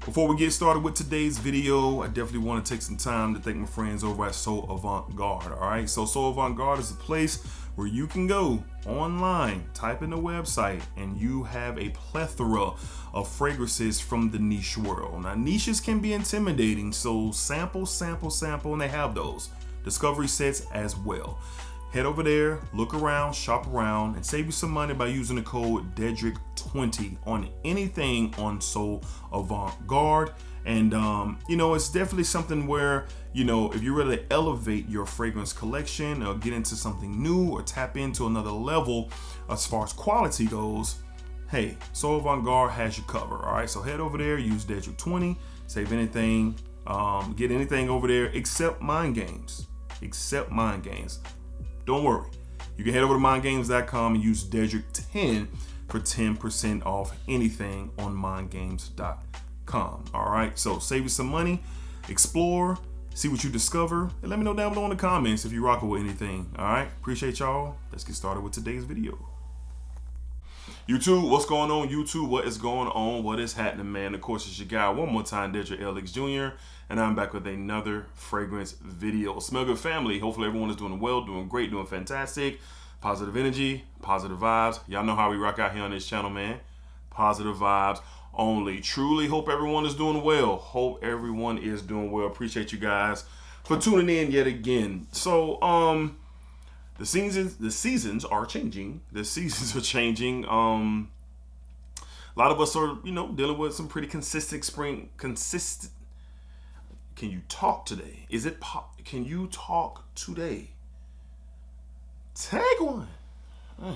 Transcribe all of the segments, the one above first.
Before we get started with today's video, I definitely want to take some time to thank my friends over at So Avant-Garde. All right, so Avant-Garde is a place where you can go online, type in the website, and you have a plethora of fragrances from the niche world. Now, niches can be intimidating, so sample, and they have those discovery sets as well. Head over there, look around, shop around, and save you some money by using the code DEDRICK20 on anything on So Avant-Garde. And it's definitely something where, if you really elevate your fragrance collection or get into something new or tap into another level as far as quality goes, hey, So Avant-Garde has you covered. All right, so head over there, use DEDRICK20, save anything, get anything over there except mind games. Don't worry. You can head over to mindgames.com and use DEDRICK10 for 10% off anything on mindgames.com. All right, so save you some money, explore, see what you discover, and let me know down below in the comments if you rock with anything. All right, appreciate y'all. Let's get started with today's video. YouTube, what's going on? YouTube, what is going on? What is happening, man? Of course, it's your guy one more time, DEDRICKHJR, and I'm back with another fragrance video. Smell good, family. Hopefully everyone is doing well, doing great, doing fantastic. Positive energy, positive vibes. Y'all know how we rock out here on this channel, man. Positive vibes only. Truly hope everyone is doing well. Hope everyone is doing well. Appreciate you guys for tuning in yet again. So, the seasons are changing. A lot of us are, dealing with some pretty consistent. Can you talk today? Can you talk today? Take one. Hey.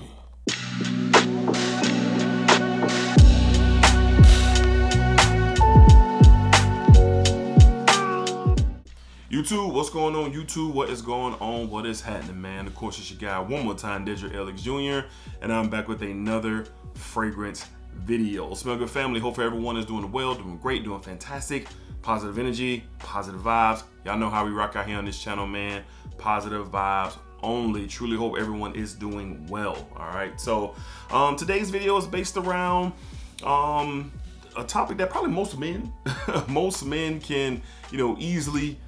YouTube, what's going on? YouTube, what is going on? What is happening, man? Of course, it's your guy one more time, DEDRICKHJR, and I'm back with another fragrance video. Smell good, family. Hopefully everyone is doing well, doing great, doing fantastic. Positive energy, positive vibes. Y'all know how we rock out here on this channel, man. Positive vibes only. Truly hope everyone is doing well. All right, so today's video is based around a topic that probably most men can easily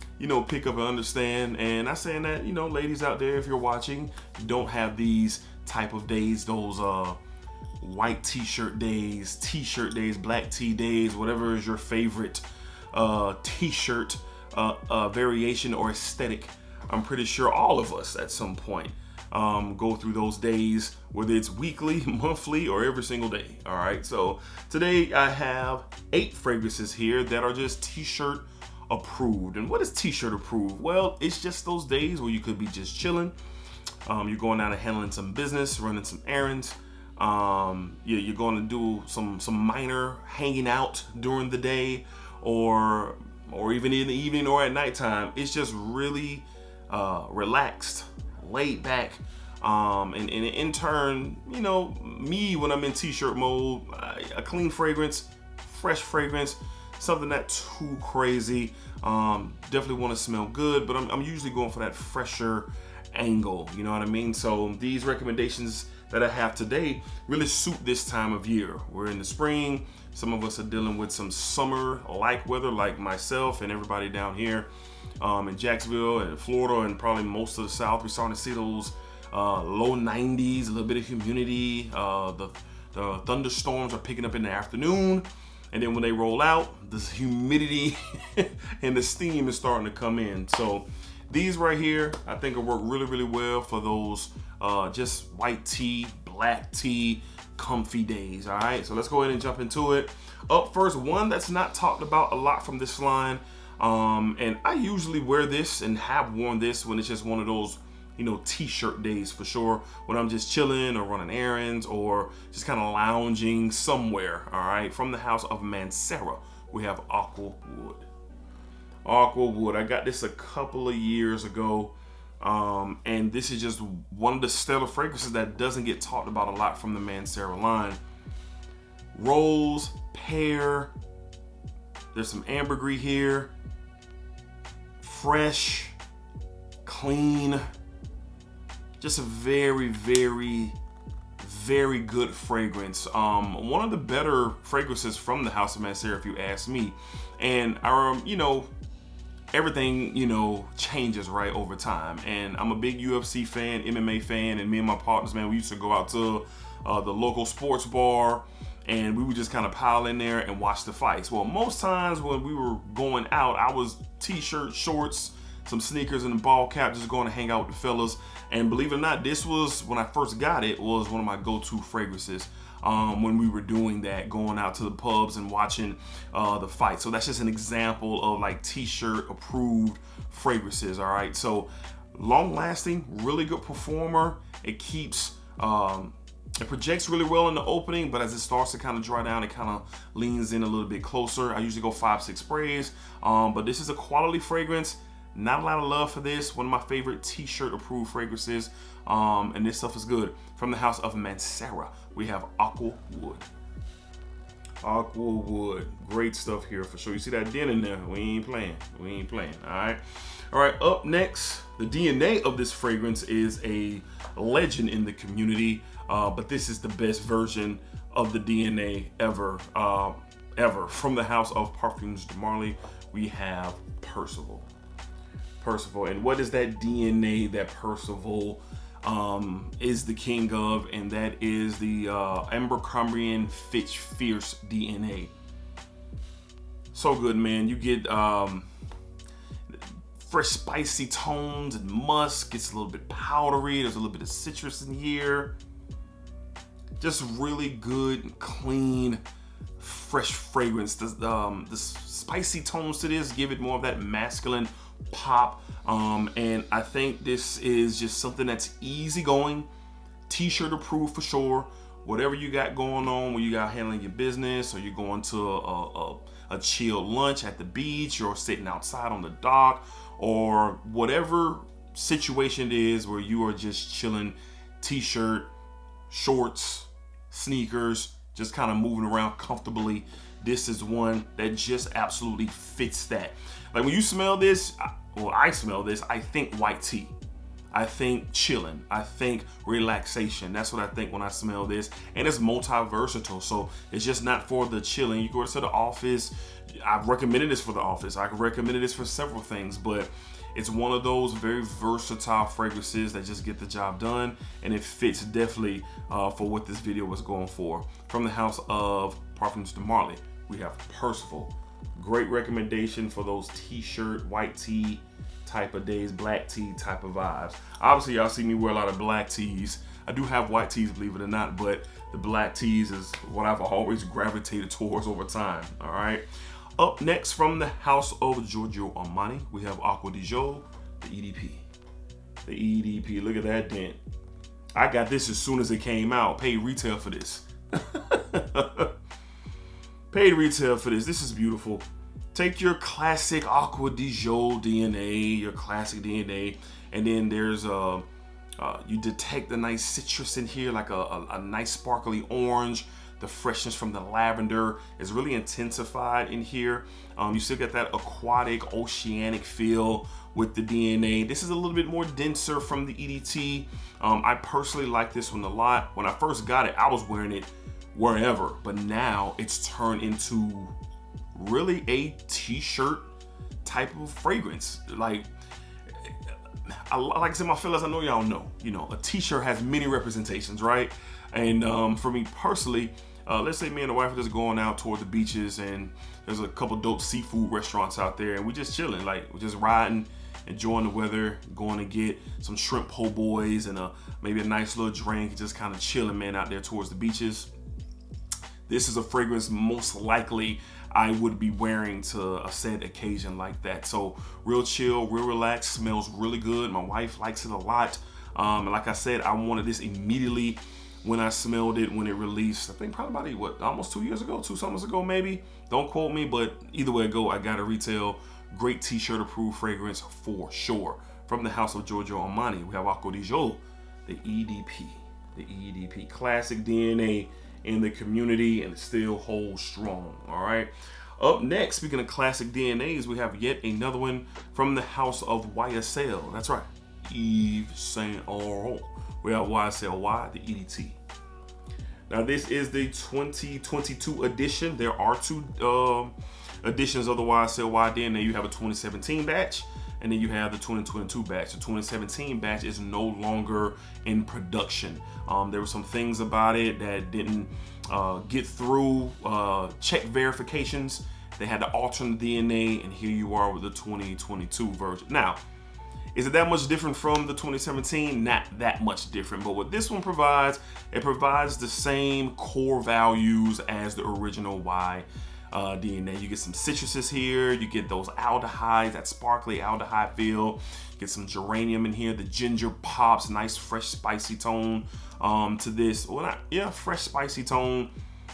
pick up and understand. And I'm saying that, ladies out there, if you're watching, you don't have these type of days, those white t-shirt days, black tee days, whatever is your favorite t-shirt variation or aesthetic. I'm pretty sure all of us at some point go through those days, whether it's weekly, monthly, or every single day. All right, so today I have 8 fragrances here that are just t-shirt approved. And what is t-shirt approved? Well, it's just those days where you could be just chilling. You're going out and handling some business, running some errands. You're going to do some minor hanging out during the day, or even in the evening or at nighttime. It's just really relaxed, laid back, and in turn, me when I'm in t-shirt mode, a clean fragrance, fresh fragrance, something not too crazy. Definitely want to smell good, but I'm usually going for that fresher angle, you know what I mean? So these recommendations that I have today really suit this time of year. We're in the spring. Some of us are dealing with some summer-like weather, like myself and everybody down here in Jacksonville and Florida and probably most of the South. We're starting to see those low 90s, a little bit of humidity. The thunderstorms are picking up in the afternoon. And then when they roll out, the humidity and the steam is starting to come in. So these right here, I think will work really, really well for those just white tee, black tee, comfy days. All right, so let's go ahead and jump into it. Up first, one that's not talked about a lot from this line. And I usually wear this and have worn this when it's just one of those, t-shirt days for sure, when I'm just chilling or running errands or just kind of lounging somewhere. All right, from the house of Mansah, we have Aqua Wood. I got this a couple of years ago, and this is just one of the stellar fragrances that doesn't get talked about a lot from the Mansah line. Rose, pear, there's some ambergris here, fresh, clean, just a very, very, very good fragrance. One of the better fragrances from the House of Mansah, if you ask me. And you know, everything, you know, changes, right, over time. And I'm a big UFC fan, MMA fan, and me and my partners, man, we used to go out to the local sports bar, and we would just kind of pile in there and watch the fights. Well, most times when we were going out, I was t-shirt, shorts, some sneakers, and a ball cap, just going to hang out with the fellas. And believe it or not, this was, when I first got it, was one of my go-to fragrances when we were doing that, going out to the pubs and watching the fight. So that's just an example of like t-shirt approved fragrances, all right? So long lasting, really good performer. It keeps, it projects really well in the opening, but as it starts to kind of dry down, it kind of leans in a little bit closer. I usually go 5-6 sprays, but this is a quality fragrance. Not a lot of love for this. One of my favorite t-shirt approved fragrances, and this stuff is good. From the House of Mansah, we have Aqua Wood. Aqua Wood, great stuff here for sure. You see that dent in there? We ain't playing. We ain't playing. All right. Up next, the DNA of this fragrance is a legend in the community, but this is the best version of the DNA ever. From the House of Parfums De Marley, we have Percival. And what is that DNA that Percival is the king of? And that is the Abercrombie Fierce DNA. So good, man. You get fresh spicy tones and musk. It's a little bit powdery. There's a little bit of citrus in here. Just really good, clean, fresh fragrance. The spicy tones to this give it more of that masculine pop, and I think this is just something that's easygoing, t-shirt approved for sure. Whatever you got going on, when you got handling your business, or you're going to a chill lunch at the beach, or sitting outside on the dock, or whatever situation it is where you are just chilling, t-shirt, shorts, sneakers, just kind of moving around comfortably. This is one that just absolutely fits that. Like when you smell this, I smell this, I think white tea. I think chilling. I think relaxation. That's what I think when I smell this. And it's multi-versatile, so it's just not for the chilling. You go to the office. I've recommended this for the office. I recommended this for several things, but it's one of those very versatile fragrances that just get the job done, and it fits definitely for what this video was going for. From the House of Parfums De Marley, we have Percival. Great recommendation for those t-shirt, white tee type of days, black tea type of vibes. Obviously, y'all see me wear a lot of black tees. I do have white tees, believe it or not, but the black tees is what I've always gravitated towards over time, all right? Up next, from the House of Giorgio Armani, we have Aqua Djo, the EDP. The EDP, look at that dent. I got this as soon as it came out. Paid retail for this. Paid retail for this. This is beautiful. Take your classic Aqua Djo DNA, your classic DNA, and then there's you detect the nice citrus in here, like a nice sparkly orange. The freshness from the lavender is really intensified in here. You still get that aquatic, oceanic feel with the DNA. This is a little bit more denser from the EDT. I personally like this one a lot. When I first got it, I was wearing it wherever, but now it's turned into really a t-shirt type of fragrance. Like I said, my fellas, I know y'all know, a t-shirt has many representations, right? And for me personally, let's say me and the wife are just going out toward the beaches, and there's a couple dope seafood restaurants out there, and we just chilling, like we're just riding, enjoying the weather, going to get some shrimp po' boys and maybe a nice little drink, just kind of chilling, man, out there towards the beaches. This is a fragrance most likely I would be wearing to a said occasion like that. So real chill, real relaxed, smells really good. My wife likes it a lot. And like I said, I wanted this immediately when I smelled it, when it released. I think probably about, almost 2 years ago, 2 summers ago maybe. Don't quote me, but either way it go, I got a retail. Great t-shirt approved fragrance for sure. From the House of Giorgio Armani, we have Aqua Djo, the EDP. The EDP, classic DNA in the community, and it still holds strong, all right? Up next, speaking of classic DNAs, we have yet another one from the House of YSL. That's right, Yves Saint Laurent. We have YSL, the EDT. Now this is the 2022 edition. There are two editions of the YSL DNA. You have a 2017 batch, and then you have the 2022 batch. The 2017 batch is no longer in production. There were some things about it that didn't get through check verifications. They had to alter the DNA, and here you are with the 2022 version. Now, is it that much different from the 2017? Not that much different, but what this one provides, it provides the same core values as the original DNA. You get some citruses here, you get those aldehydes, that sparkly aldehyde feel, get some geranium in here, the ginger pops, nice fresh spicy tone to this. Well, fresh spicy tone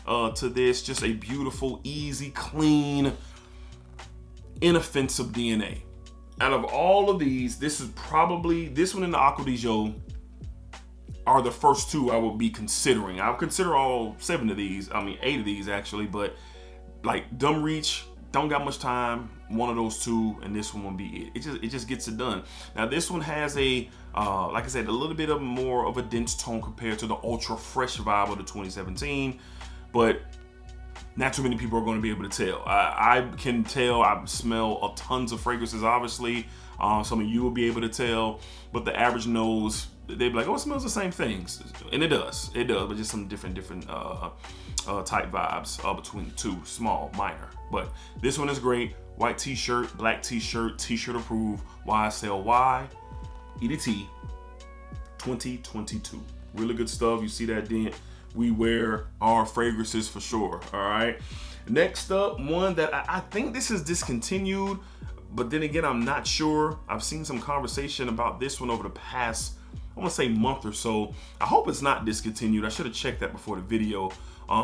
to this. Just a beautiful, easy, clean, inoffensive DNA. Out of all of these, this is probably, this one and the Aqua Djo are the first two I would be considering. I would consider all 7 of these, 8 of these actually, but like dumb reach, don't got much time, one of those two, and this one will be it. It just gets it done. Now this one has a, like I said, a little bit of more of a dense tone compared to the ultra fresh vibe of the 2017, but not too many people are going to be able to tell. I can tell. I smell tons of fragrances, obviously. Some of you will be able to tell, but the average nose, they'd be like, oh, it smells the same things. And it does, but just some different type vibes between the two, small, minor. But this one is great. White t-shirt, black t-shirt, t-shirt approved, YSL EDP 2022. Really good stuff. You see that dent? We wear our fragrances for sure. All right. Next up, one that I think this is discontinued, but then again, I'm not sure. I've seen some conversation about this one over the past, I want to say month or so. I hope it's not discontinued. I should have checked that before the video.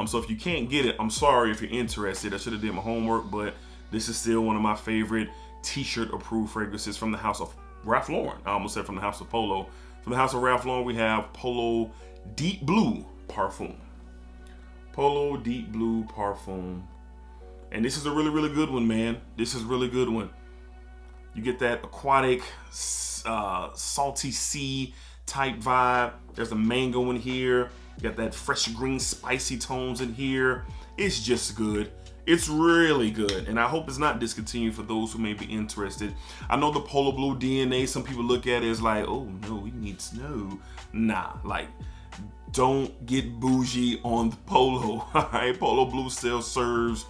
So if you can't get it, I'm sorry if you're interested. I should have did my homework, but this is still one of my favorite t-shirt approved fragrances from the house of Ralph Lauren. I almost said from the house of Polo. From the house of Ralph Lauren, we have Polo Deep Blue Parfum. Polo Deep Blue Parfum. And this is a really, really good one, man. This is a really good one. You get that aquatic, salty sea type vibe. There's a mango in here. You got that fresh green spicy tones in here. It's just good. It's really good. And I hope it's not discontinued for those who may be interested. I know the Polo Blue DNA, some people look at it as like, oh no, we need snow. Nah, like, don't get bougie on the Polo. All right, Polo Blue still serves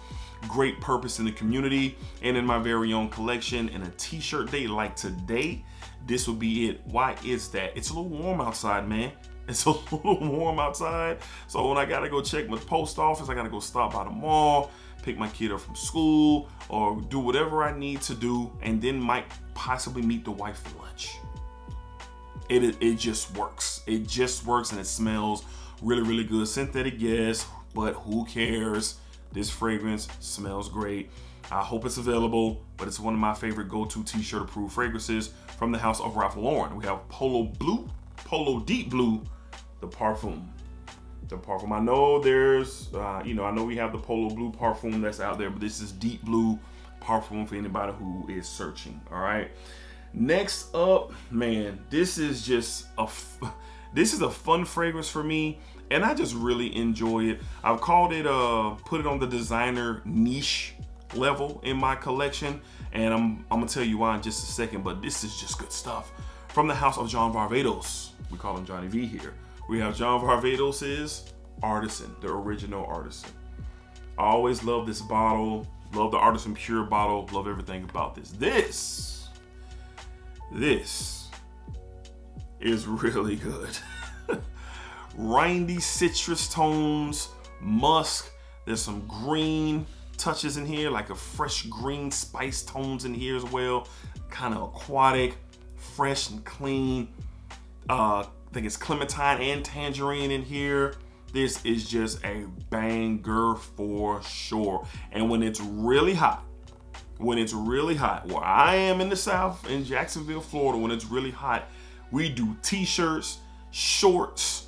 great purpose in the community and in my very own collection. And a t-shirt day like today, this will be it. Why is that? It's a little warm outside, man. It's a little warm outside. So when I gotta go check my post office, I gotta go stop by the mall, pick my kid up from school, or do whatever I need to do, and then might possibly meet the wife for lunch. It just works. It just works, and it smells really, really good. Synthetic, yes, but who cares? This fragrance smells great. I hope it's available, but it's one of my favorite go-to t-shirt approved fragrances from the house of Ralph Lauren. We have Polo Deep Blue, the Parfum. The Parfum. I know there's, I know we have the Polo Blue Parfum that's out there, but this is Deep Blue Parfum for anybody who is searching. All right. Next up, man, this is just this is a fun fragrance for me, and I just really enjoy it. I've called it, put it on the designer niche level in my collection, and I'm gonna tell you why in just a second, but this is just good stuff. From the house of John Varvatos, we call him Johnny V here. We have John Varvatos' Artisan, the original Artisan. I always love this bottle, love the Artisan Pure bottle, love everything about this. This is really good. Rindy citrus tones, musk. There's some green touches in here, like a fresh green spice tones in here as well. Kind of aquatic, fresh and clean. I think it's clementine and tangerine in here. This is just a banger for sure. And when it's really hot, where I am in the South, in Jacksonville, Florida, when it's really hot, we do t-shirts, shorts,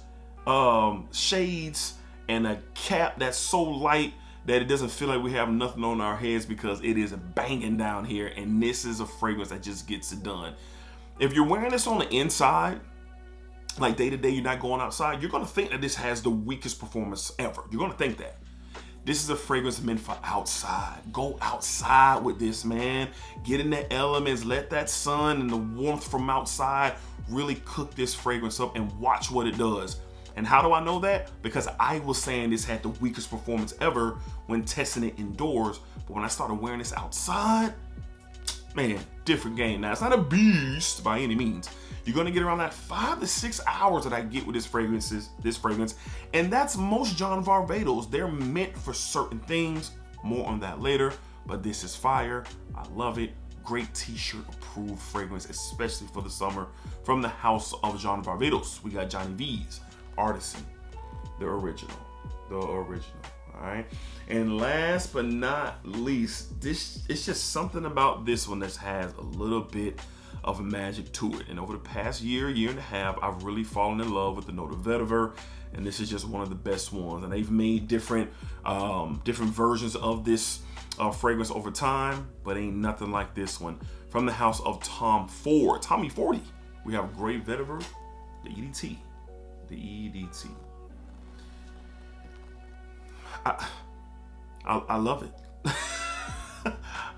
shades, and a cap that's so light that it doesn't feel like we have nothing on our heads because it is banging down here. And this is a fragrance that just gets it done. If you're wearing this on the inside, like day to day, you're not going outside, you're gonna think that this has the weakest performance ever. You're gonna think that. This is a fragrance meant for outside. Go outside with this, man. Get in the elements, let that sun and the warmth from outside really cook this fragrance up and watch what it does. And how do I know that? Because I was saying this had the weakest performance ever when testing it indoors, but when I started wearing this outside, man, different game. Now, it's not a beast by any means. You're gonna get around that 5 to 6 hours that I get with this fragrance, and that's most John Varvatos. They're meant for certain things. More on that later, but this is fire. I love it. Great t-shirt approved fragrance, especially for the summer, from the house of John Varvatos. We got Johnny V's Artisan The Original. All right. And last but not least, it's just something about this one that has a little bit of magic to it. And over the past year and a half, I've really fallen in love with the note of vetiver, and this is just one of the best ones. And they've made different versions of this fragrance over time, but ain't nothing like this one. From the house of Tommy 40, we have great vetiver, the EDT. I love it.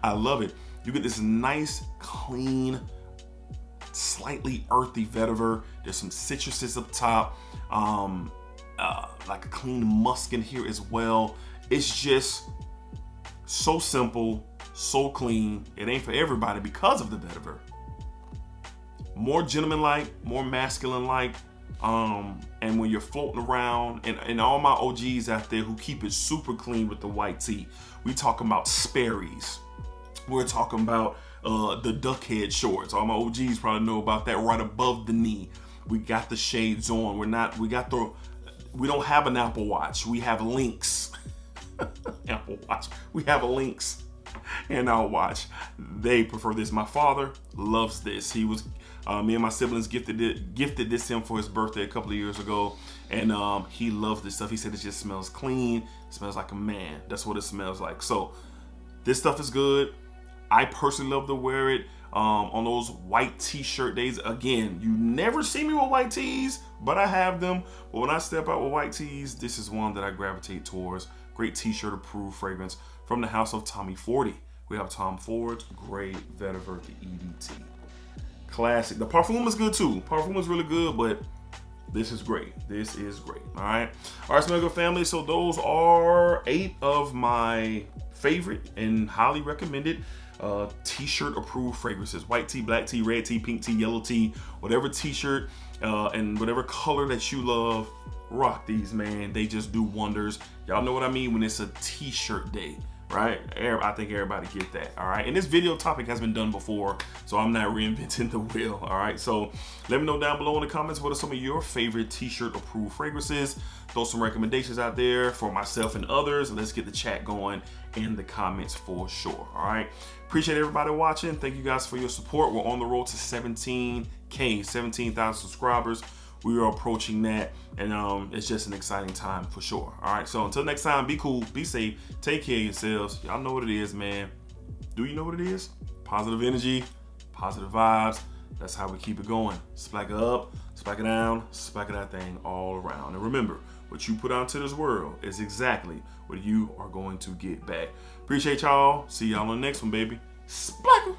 I love it. You get this nice, clean, slightly earthy vetiver. There's some citruses up top, like a clean musk in here as well. It's just so simple, so clean. It ain't for everybody because of the vetiver. More gentleman-like, more masculine-like. And when you're floating around, and all my OGs out there who keep it super clean with the white tee, we talking about Sperry's. We're talking about the duck head shorts. All my OGs probably know about that, right above the knee. We got the shades on. We don't have an Apple Watch. We have links. Apple Watch. We have a links in our watch. They prefer this. My father loves this. He was me and my siblings gifted this him for his birthday a couple of years ago, and he loves this stuff. He said it just smells clean, smells like a man. That's what it smells like. So this stuff is good. I personally love to wear it on those white t-shirt days. Again, you never see me with white tees, but I have them. But when I step out with white tees, this is one that I gravitate towards. Great t-shirt approved fragrance from the house of Tommy 40. We have Tom Ford's great vetiver, the EDT. Classic. The Parfum is good too. Parfum is really good, but this is great. This is great. All right, Smell Good family. So those are 8 of my favorite and highly recommended t-shirt approved fragrances. White tea, black tea, red tea, pink tea, yellow tea, whatever t-shirt and whatever color that you love, rock these, man. They just do wonders. Y'all know what I mean when it's a t-shirt day, right? I think everybody get that. All right, and this video topic has been done before, so I'm not reinventing the wheel. All right, so let me know down below in the comments what are some of your favorite t-shirt approved fragrances. Throw some recommendations out there for myself and others, and let's get the chat going in the comments for sure. All right, appreciate everybody watching. Thank you guys for your support. We're on the road to 17,000 subscribers. We are approaching that, and it's just an exciting time for sure. All right, so until next time, be cool, be safe, take care of yourselves. Y'all know what it is, man. Do you know what it is? Positive energy, positive vibes. That's how we keep it going. Splack it up, splack it down, splack it that thing all around. And remember, what you put out into this world is exactly what you are going to get back. Appreciate y'all. See y'all on the next one, baby. Splack 'em.